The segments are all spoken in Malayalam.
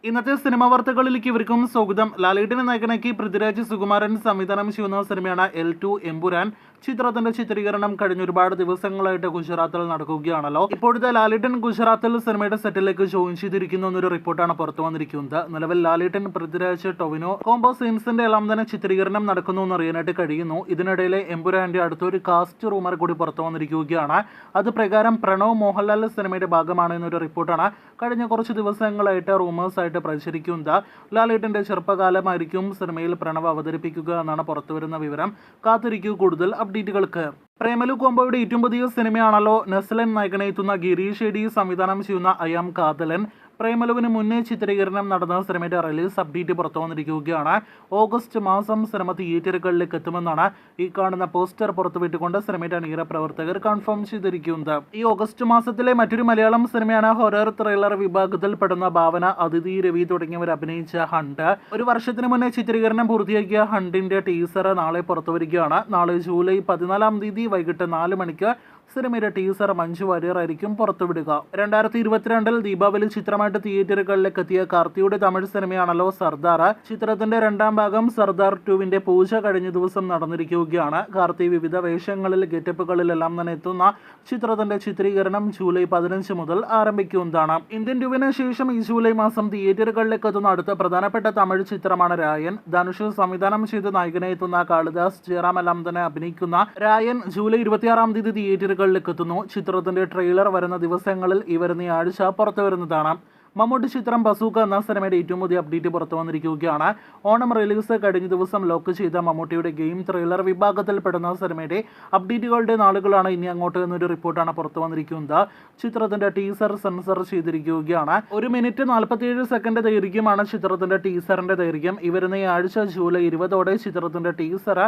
ഇന്നത്തെ സിനിമാ വാർത്തകളിലേക്ക് ഇവർക്കും സ്വാഗതം. ലാലേട്ടനെ നായകനാക്കി പൃഥ്വിരാജ് സുകുമാരൻ സംവിധാനം ചെയ്യുന്ന സിനിമയാണ് L2 എമ്പുരാൻ. ചിത്രത്തിന്റെ ചിത്രീകരണം കഴിഞ്ഞ ഒരുപാട് ദിവസങ്ങളായിട്ട് ഗുജറാത്തിൽ നടക്കുകയാണല്ലോ. ഇപ്പോഴത്തെ ലാലേട്ടൻ ഗുജറാത്തിൽ സിനിമയുടെ സെറ്റിലേക്ക് ജോയിൻ ചെയ്തിരിക്കുന്നു എന്നൊരു റിപ്പോർട്ടാണ് പുറത്തു വന്നിരിക്കുന്നത്. നിലവിൽ ലാലേട്ടൻ, പൃഥ്വിരാജ്, ടൊവിനോ കോംബോ സീൻസിന്റെ എല്ലാം തന്നെ ചിത്രീകരണം നടക്കുന്നു എന്ന് അറിയാനായിട്ട് കഴിയുന്നു. ഇതിനിടയിലെ എമ്പുരാന്റെ അടുത്തൊരു കാസ്റ്റ് റൂമർ കൂടി പുറത്തു വന്നിരിക്കുകയാണ്. അത് പ്രകാരം പ്രണവ് മോഹൻലാൽ സിനിമയുടെ ഭാഗമാണ് എന്നൊരു റിപ്പോർട്ടാണ് കഴിഞ്ഞ കുറച്ച് ദിവസങ്ങളായിട്ട് റൂമേഴ്സ് ആയിട്ട് പ്രചരിക്കുന്നത്. ലാലേട്ടന്റെ ചെറുപ്പകാലമായിരിക്കും സിനിമയിൽ പ്രണവ് അവതരിപ്പിക്കുക എന്നാണ് പുറത്തുവരുന്ന വിവരം. കാത്തിരിക്കൂ കൂടുതൽ അപ്ഡേറ്റുകൾക്ക്. പ്രേമലു കോംബോയുടെ ഏറ്റവും പുതിയ സിനിമയാണല്ലോ നസ്ലൻ നായകനെത്തുന്ന ഗിരീഷ് ഷെഡി സംവിധാനം ചെയ്യുന്ന ഐ ആം കാതലൻ. പ്രേമലുവിന് മുന്നേ ചിത്രീകരണം നടന്ന സിനിമയുടെ റിലീസ് അപ്ഡേറ്റ് പുറത്തു വന്നിരിക്കുകയാണ്. ഓഗസ്റ്റ് മാസം സിനിമ തിയേറ്ററുകളിലേക്ക് എത്തുമെന്നാണ് ഈ കാണുന്ന പോസ്റ്റർ പുറത്തുവിട്ടുകൊണ്ട് സിനിമയുടെ അണിയറ പ്രവർത്തകർ കൺഫേം ചെയ്തിരിക്കുന്നത്. ഈ ഓഗസ്റ്റ് മാസത്തിലെ മറ്റൊരു മലയാളം സിനിമയാണ് ഹൊറർ ത്രില്ലർ വിഭാഗത്തിൽപ്പെടുന്ന ഭാവന, അതിഥി, രവി തുടങ്ങിയവർ അഭിനയിച്ച ഹണ്ട്. ഒരു വർഷത്തിന് മുന്നേ ചിത്രീകരണം പൂർത്തിയാക്കിയ ഹണ്ടിന്റെ ടീസർ നാളെ പുറത്തുവരികയാണ്. നാളെ ജൂലൈ 14 തീയതി വൈകിട്ട് 4 മണിക്ക് സിനിമയുടെ ടീസർ മഞ്ജു വാര്യർ ആയിരിക്കും പുറത്തുവിടുക. 2022 ദീപാവലി ചിത്രമായിട്ട് തിയേറ്ററുകളിലേക്ക് എത്തിയ കാർത്തിയുടെ തമിഴ് സിനിമയാണല്ലോ സർദാർ. ചിത്രത്തിന്റെ രണ്ടാം ഭാഗം സർദാർ 2വിന്റെ പൂജ കഴിഞ്ഞ ദിവസം നടന്നിരിക്കുകയാണ്. കാർത്തി വിവിധ വേഷങ്ങളിൽ, ഗെറ്റപ്പുകളിലെല്ലാം തന്നെ എത്തുന്ന ചിത്രത്തിന്റെ ചിത്രീകരണം ജൂലൈ 15 മുതൽ ആരംഭിക്കുന്നതാണ്. ഇന്ത്യൻ 2വിന് ശേഷം ഈ ജൂലൈ മാസം തിയേറ്ററുകളിലേക്ക് എത്തുന്ന അടുത്ത പ്രധാനപ്പെട്ട തമിഴ് ചിത്രമാണ് രായൻ. ധനുഷ് സംവിധാനം ചെയ്ത് നായകനെ എത്തുന്ന കാളിദാസ് ജയറാം എല്ലാം തന്നെ അഭിനയിക്കുന്ന രായൻ ജൂലൈ 26 തീയതി തിയേറ്ററുകളിലേക്ക് എത്തുന്നു. ചിത്രത്തിന്റെ ട്രെയിലർ വരുന്ന ദിവസങ്ങളിൽ ഈ വരുന്ന ആഴ്ച പുറത്തു വരുന്നതാണ്. മമ്മൂട്ടി ചിത്രം ബസൂക്ക എന്ന സിനിമയുടെ ഏറ്റവും പുതിയ അപ്ഡേറ്റ് പുറത്തു വന്നിരിക്കുകയാണ്. ഓണം റിലീസ് കഴിഞ്ഞ ദിവസം ലോക്ക് ചെയ്ത മമ്മൂട്ടിയുടെ ഗെയിം ത്രില്ലർ വിഭാഗത്തിൽപ്പെടുന്ന സിനിമയുടെ അപ്ഡേറ്റുകളുടെ നാളുകളാണ് ഇനി അങ്ങോട്ട് എന്നൊരു റിപ്പോർട്ടാണ് പുറത്തു വന്നിരിക്കുന്നത്. ചിത്രത്തിന്റെ ടീസർ സെൻസർ ചെയ്തിരിക്കുകയാണ്. 1 മിനിറ്റ് 47 സെക്കൻഡ് ദൈർഘ്യമാണ് ചിത്രത്തിന്റെ ടീസറിന്റെ ദൈർഘ്യം. ഈ വരുന്ന ആഴ്ച ജൂലൈ 20 ചിത്രത്തിന്റെ ടീസർ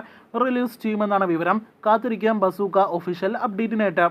റിലീസ് ചെയ്യുമെന്നാണ് വിവരം. കാത്തിരിക്കാം ബസൂക്ക ഒഫീഷ്യൽ അപ്ഡേറ്റിനായിട്ട്.